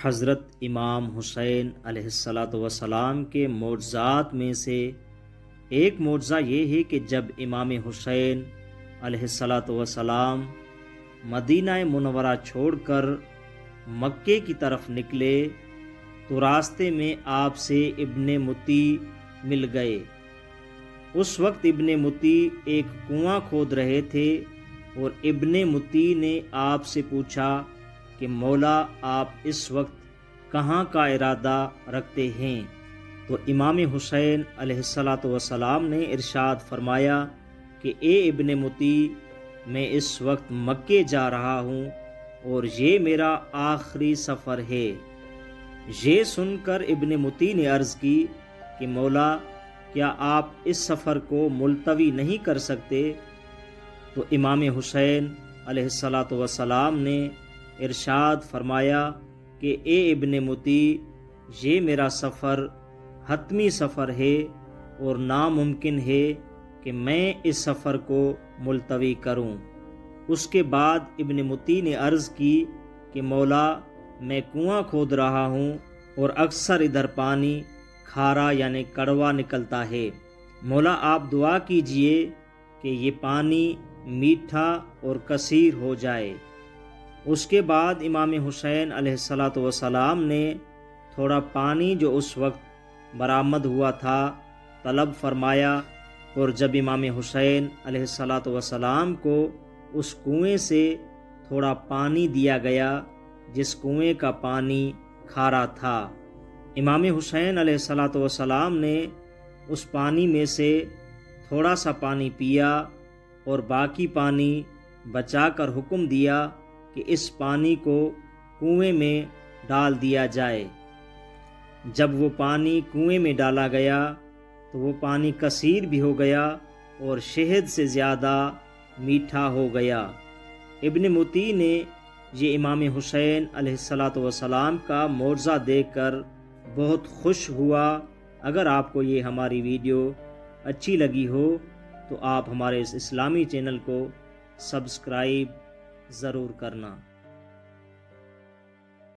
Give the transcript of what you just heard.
حضرت امام حسین علیہ السلام کے معجزات میں سے ایک معجزہ یہ ہے کہ جب امام حسین علیہ السلام مدینہ منورہ چھوڑ کر مکے کی طرف نکلے تو راستے میں آپ سے ابن متی مل گئے۔ اس وقت ابن متی ایک کنواں کھود رہے تھے اور ابن متی نے آپ سے پوچھا کہ مولا آپ اس وقت کہاں کا ارادہ رکھتے ہیں؟ تو امام حسین علیہ السلام نے ارشاد فرمایا کہ اے ابن متی، میں اس وقت مکے جا رہا ہوں اور یہ میرا آخری سفر ہے۔ یہ سن کر ابن متی نے عرض کی کہ مولا کیا آپ اس سفر کو ملتوی نہیں کر سکتے؟ تو امام حسین علیہ السلام نے ارشاد فرمایا کہ اے ابن متی، یہ میرا سفر حتمی سفر ہے اور ناممکن ہے کہ میں اس سفر کو ملتوی کروں۔ اس کے بعد ابن متی نے عرض کی کہ مولا میں کنواں کھود رہا ہوں اور اکثر ادھر پانی کھارا یعنی کڑوا نکلتا ہے، مولا آپ دعا کیجئے کہ یہ پانی میٹھا اور کثیر ہو جائے۔ اس کے بعد امام حسین علیہ السلام نے تھوڑا پانی جو اس وقت برآمد ہوا تھا طلب فرمایا، اور جب امام حسین علیہ السلام کو اس کنویں سے تھوڑا پانی دیا گیا جس کنویں کا پانی کھارا تھا، امام حسین علیہ السلام نے اس پانی میں سے تھوڑا سا پانی پیا اور باقی پانی بچا کر حکم دیا کہ اس پانی کو کنویں میں ڈال دیا جائے۔ جب وہ پانی کنویں میں ڈالا گیا تو وہ پانی کثیر بھی ہو گیا اور شہد سے زیادہ میٹھا ہو گیا۔ ابن متی نے یہ امام حسین علیہ السلام کا معجزہ دیکھ کر بہت خوش ہوا۔ اگر آپ کو یہ ہماری ویڈیو اچھی لگی ہو تو آپ ہمارے اس اسلامی چینل کو سبسکرائب ضرور کرنا۔